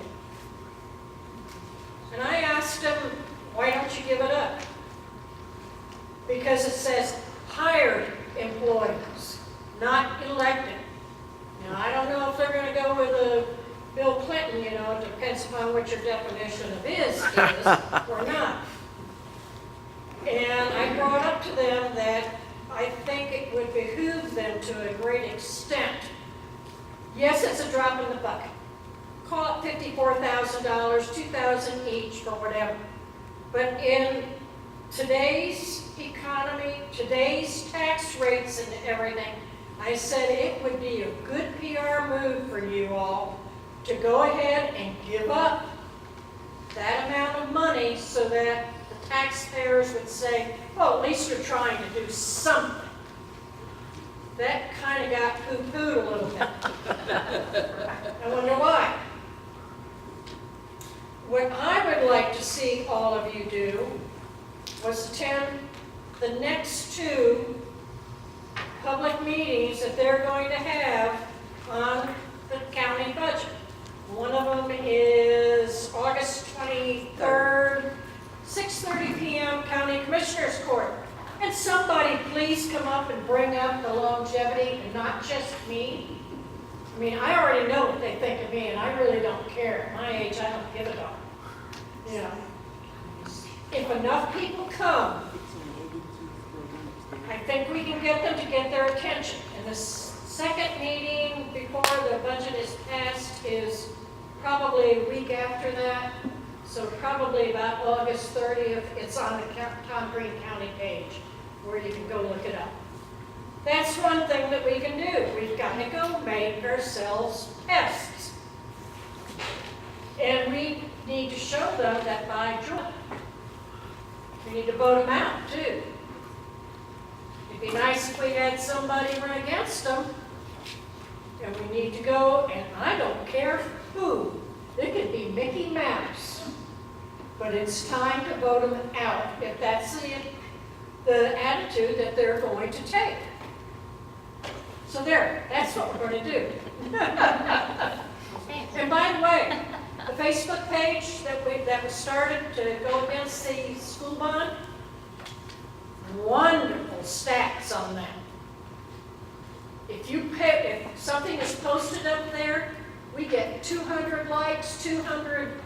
And I asked him, why don't you give it up? Because it says hired employees, not elected. Now, I don't know if they're going to go with a Bill Clinton, it depends upon what your definition of is or not. And I brought up to them that I think it would behoove them to a great extent. Yes, it's a drop in the bucket. Call it $54,000, $2,000 each for whatever. But in today's economy, today's tax rates and everything, I said it would be a good PR move for you all to go ahead and give up that amount of money so that the taxpayers would say, well, at least you're trying to do something. That kind of got poo-pooed a little bit. I wonder why. What I would like to see all of you do was attend the next 2 public meetings that they're going to have on the county budget. One of them is August 23rd, 6:30 p.m. County Commissioners Court. And somebody please come up and bring up the longevity and not just me. I mean, I already know what they think of me, and I really don't care. At my age, I don't give a darn. If enough people come, I think we can get them to get their attention. And the second meeting before the budget is passed is probably a week after that. So probably about August 30th, it's on the Tom Green County page where you can go look it up. That's one thing that we can do. We've got to go make ourselves pests. And we need to show them that by July. We need to vote them out too. It'd be nice if we had somebody run against them. And we need to go, and I don't care who. It could be Mickey Mouse. But it's time to vote them out if that's the attitude that they're going to take. So there, that's what we're going to do. And by the way, the Facebook page that was started to go against the school bond, wonderful stats on that. If something is posted up there, we get 200 likes, 200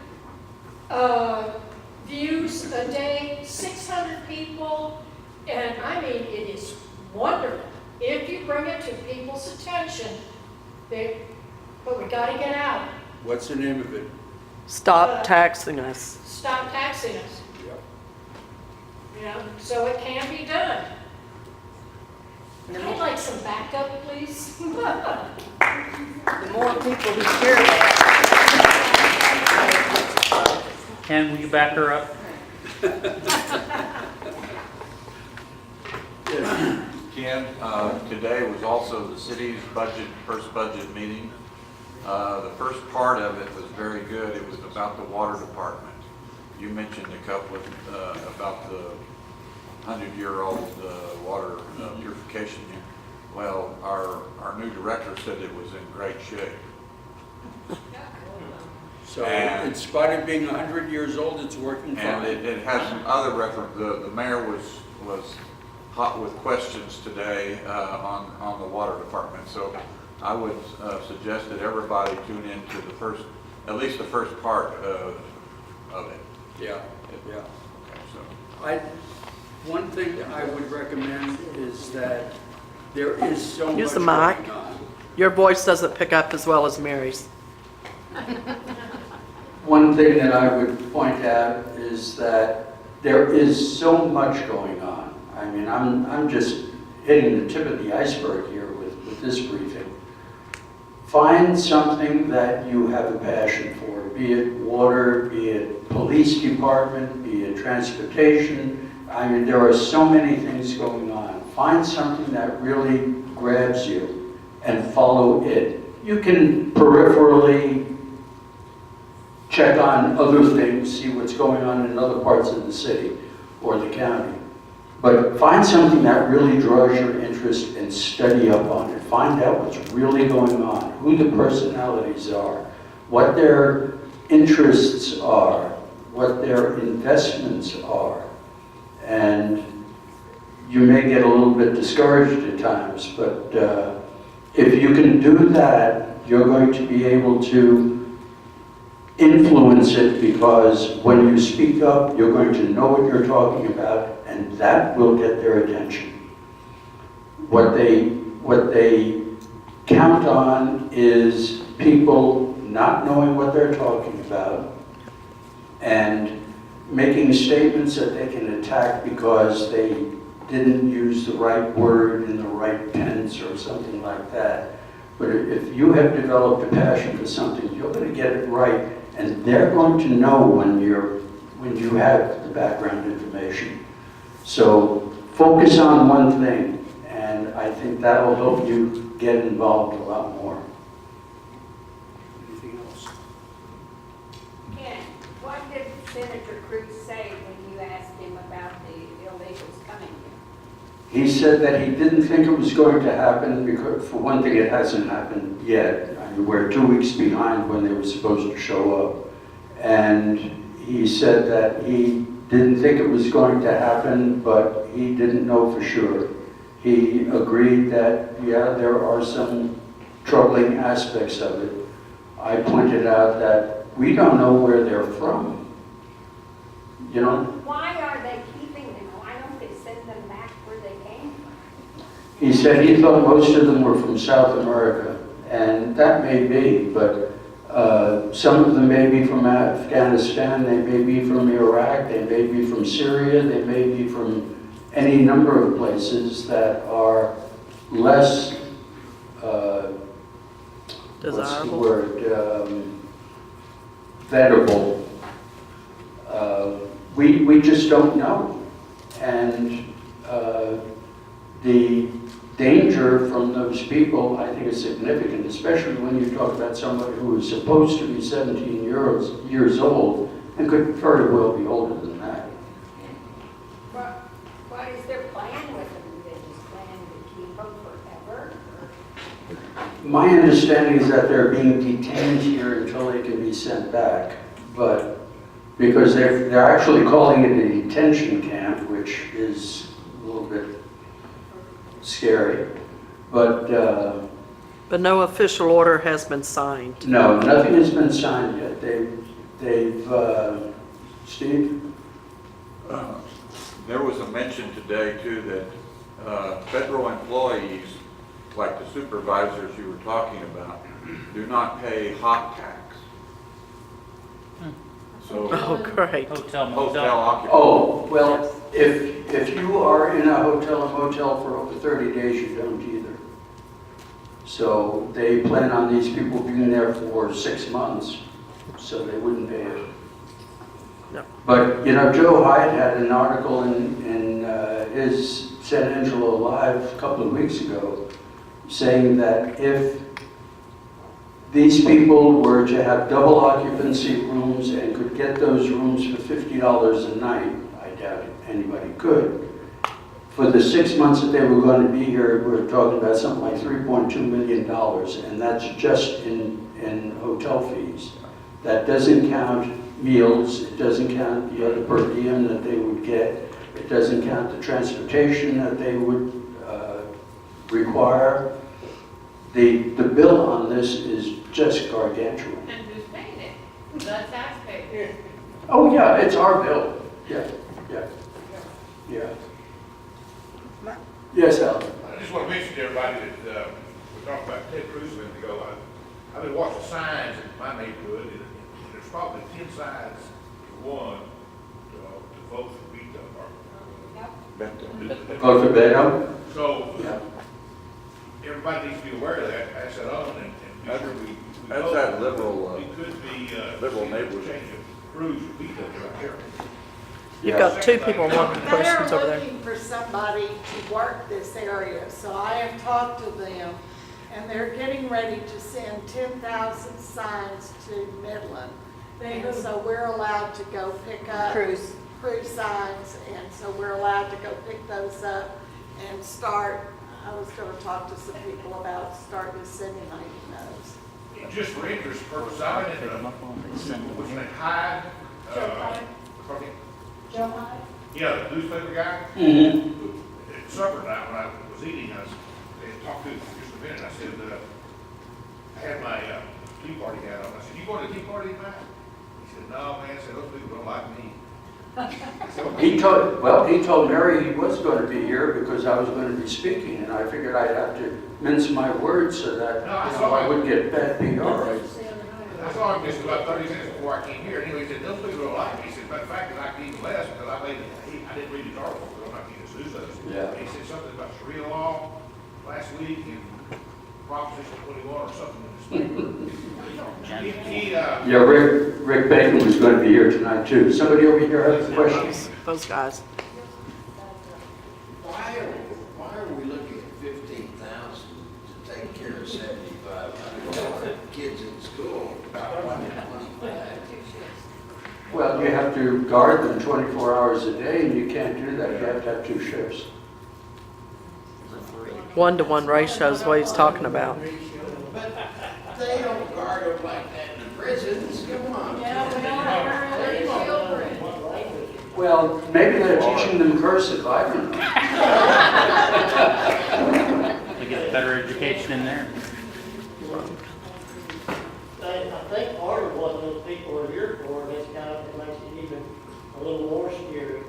views a day, 600 people, and I mean, it is wonderful. If you bring it to people's attention, but we gotta get out. What's the name of it? Stop taxing us. Stop taxing us, Yep. you know, so it can be done. I'd like some backup, please. The more people who hear that, Ken, will you back her up? Ken, today was also the city's first budget meeting. The first part of it was very good. It was about the water department. You mentioned a couple of, about the 100-year-old water purification unit. Well, our new director said it was in great shape. So And- in spite of being 100 years old, it's working And fine. it has some other reference. The mayor was hot with questions today on the water department. So I would suggest that everybody tune in to at least the first part of it. Yeah, yeah. Okay, so. One thing I would recommend is that there is so much Use the going mic. on. Your voice doesn't pick up as well as Mary's. One thing that I would point out is that there is so much going on. I mean, I'm just hitting the tip of the iceberg here with this briefing. Find something that you have a passion for, be it water, be it police department, be it transportation. I mean, there are so many things going on. Find something that really grabs you and follow it. You can peripherally check on other things, see what's going on in other parts of the city or the county. But find something that really draws your interest and study up on it. Find out what's really going on, who the personalities are, what their interests are, what their investments are. And you may get a little bit discouraged at times, but if you can do that, you're going to be able to influence it, because when you speak up, you're going to know what you're talking about, and that will get their attention. What they count on is people not knowing what they're talking about and making statements that they can attack because they didn't use the right word in the right tense or something like that. But if you have developed a passion for something, you're going to get it right, and they're going to know when you have the background information. So focus on one thing, and I think that'll help you get involved a lot more. Anything else? Ken, what did Senator Cruz say when you asked him about the illegals coming here? He said that he didn't think it was going to happen because, for one thing, it hasn't happened yet. I mean, we're 2 weeks behind when they were supposed to show up. And he said that he didn't think it was going to happen, but he didn't know for sure. He agreed that, yeah, there are some troubling aspects of it. I pointed out that we don't know where they're from. You know? Why are they keeping them? Why don't they send them back where they came from? He said he thought most of them were from South America, and that may be, but some of them may be from Afghanistan, they may be from Iraq, they may be from Syria, they may be from any number of places that are less, what's the Desirable. word, vettable. We just don't know. And the danger from those people, I think, is significant, especially when you talk about somebody who is supposed to be 17 years old and could very well be older than that. What is their plan with them? Do they just plan to keep them forever? My understanding is that they're being detained here until they can be sent back, but because they're actually calling it a detention camp, which is a little bit scary, but But no official order has been signed. no, nothing has been signed yet. They've Steve? There was a mention today too that federal employees, like the supervisors you were talking about, do not pay hot tax. So Oh, great. Hotel, hotel motel. occupancy. Oh, well, if you are in a hotel or motel for over 30 days, you don't either. So they plan on these people being there for 6 months, so they wouldn't pay it. Yep. But, you know, Joe Hyde had an article in his San Angelo Live a couple of weeks ago saying that if these people were to have double occupancy rooms and could get those rooms for $50 a night, I doubt anybody could. For the 6 months that they were going to be here, we're talking about something like $3.2 million, and that's just in hotel fees. That doesn't count meals, it doesn't count the other per diem that they would get, it doesn't count the transportation that they would require. The bill on this is just gargantuan. And who's paying it? The taxpayer. Oh, yeah, it's our bill. Yeah. Yes, Alan? I just want to mention to everybody that we talked about Ted Cruz a minute ago. I've been watching signs in my neighborhood, and there's probably 10 signs to one to vote for veto. Go to bed. So Yeah. everybody needs to be aware of that, pass that on, and be sure we That's vote. that liberal, We could be liberal neighborhood. change of Cruz veto right there. You've got two people wanting They're questions over there. looking for somebody to work this area, so I have talked to them, and they're getting ready to send 10,000 signs to Midland. And so we're allowed to go pick up cruise signs, and so we're allowed to go pick those up and start. I was gonna talk to some people about starting disseminating those. Just for interest purposes, I went in what's his name, Hyde? pardon me? Joe Hyde? Yeah, the newspaper guy. Mm-hmm. At supper night, when I was eating, they talked to him for just a minute. I said, I had my tea party hat on. I said, you going to the tea party tonight? He said, no, man. I said, those people don't like me. I said, He told Mary he was going to be here because I was going to be speaking, and I figured I'd have to mince my words so that I wouldn't get bad PR. I saw him just about 30 minutes before I came here. Anyway, he said, those people don't like me. He said, matter of fact, I like even less because I didn't read his article because I'm not getting his news letters. Yeah. He said something about Sharia law last week and Proposition 21 or something in this paper. Yeah, Rick Bacon was going to be here tonight too. Somebody over here has a question? Those guys. Why are we looking at 15,000 to take care of 7,500 kids in school? About 125. Well, you have to guard them 24 hours a day, and you can't do that. You have to have 2 shifts. 1-to-1 ratio is what he's talking about. But they don't guard them like that in the prisons. Come on. Well, maybe they're teaching them cursive. I don't know. They get a better education in there. I think part of what those people are here for, and it's kind of, it makes it even a little more scary,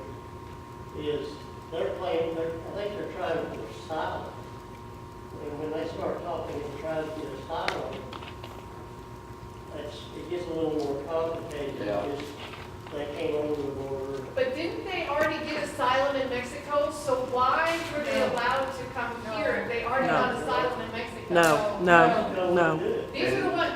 is they're playing, I think they're trying to get asylum. And when they start talking and trying to get asylum, it gets a little more complicated. Yeah. Because they came over the border. But didn't they already get asylum in Mexico? So why were they allowed to come here if they already No. got asylum in Mexico? No. These are the ones,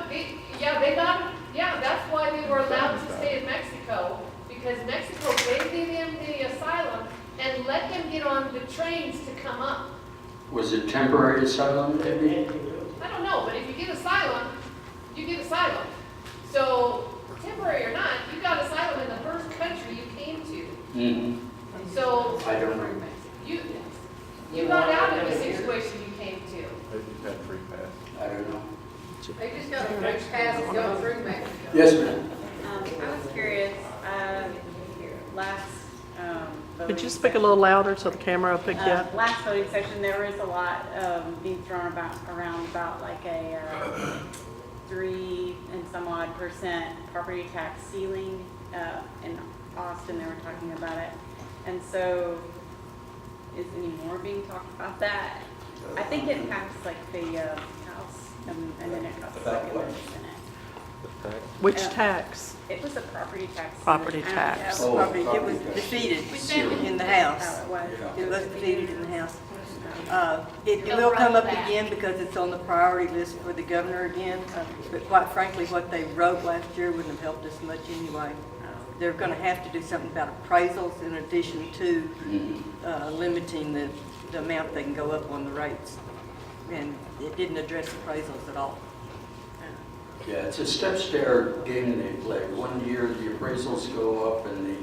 that's why they were allowed to stay in Mexico, because Mexico gave them the asylum and let them get on the trains to come up. Was it temporary asylum, maybe? I don't know, but if you get asylum, you get asylum. So, temporary or not, you got asylum in the first country you came to. Mm-hmm. So, I don't know. you got out of the situation you came to. They just had free pass. I don't know. They just got a French pass to go through Mexico. Yes, ma'am. I was curious, last, Could you speak a little louder so the camera will pick you up? last voting session, there was a lot being thrown around about like a 3 and some odd % property tax ceiling in Austin. They were talking about it. And so, is any more being talked about that? I think it passed like the House, and then it got seconded in the Senate. Which Yeah. tax? It was a property tax. Property I don't tax. know. Oh, Probably, it was property tax. defeated Defeated. in the House. Oh, it was. Yeah. It was defeated in the House. It will come up again because it's on the priority list for the governor again. But quite frankly, what they wrote last year wouldn't have helped us much anyway. They're going to have to do something about appraisals in addition to limiting the amount they can go up on the rates. And it didn't address appraisals at all. Yeah, it's a step-stair game they play. One year, the appraisals go up and the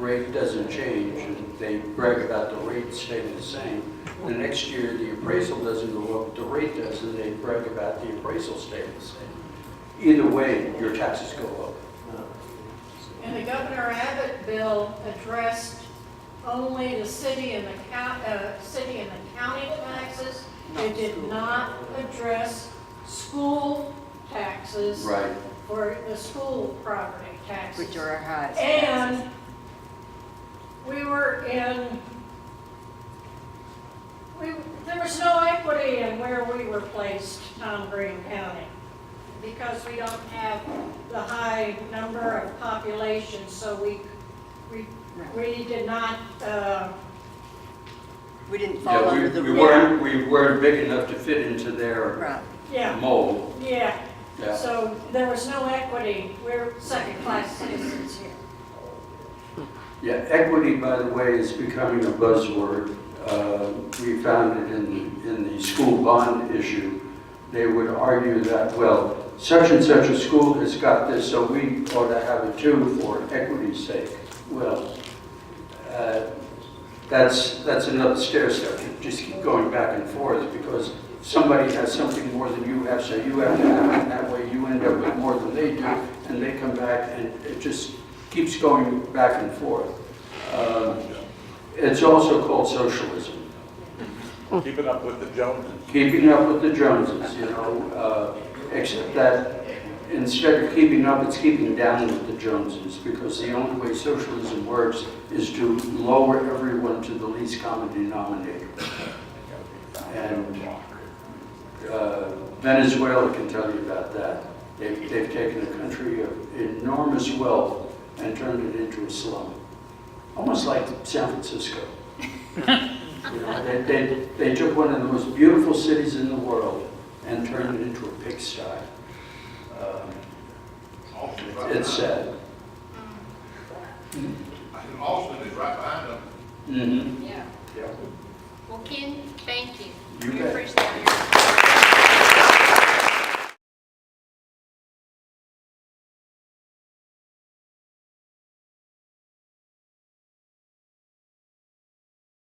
rate doesn't change, and they brag about the rate staying the same. The next year, the appraisal doesn't go up, the rate does, and they brag about the appraisal staying the same. Either way, your taxes go up. And the Governor Abbott bill addressed only the city and the county taxes. It did not address school taxes. Right. For the school property taxes. Which are our highest And taxes. there was no equity in where we were placed, Tom Green County, because we don't have the high number of population, so we did not, We didn't fall Yeah, under the. we weren't big enough to fit into their Right. yeah, mold. yeah. Yeah. So there was no equity. We're second-class citizens here. Yeah, equity, by the way, is becoming a buzzword. We found it in the school bond issue. They would argue that, well, such and such a school has got this, so we ought to have it too for equity's sake. Well, that's another stair step. You just keep going back and forth because somebody has something more than you have, so you have to have it that way. You end up with more than they do, and they come back, and it just keeps going back and forth. It's also called socialism. Keeping up with the Joneses. Keeping up with the Joneses, you know, except that instead of keeping up, it's keeping down with the Joneses, because the only way socialism works is to lower everyone to the least common denominator. And Venezuela can tell you about that. They've taken a country of enormous wealth and turned it into a slum, almost like San Francisco. You know, they took one of the most beautiful cities in the world and turned it into a pigsty. It's sad. I think Austin is right behind them. Mm-hmm. Yeah. Yeah. Well, Ken, thank you. You We bet. appreciate your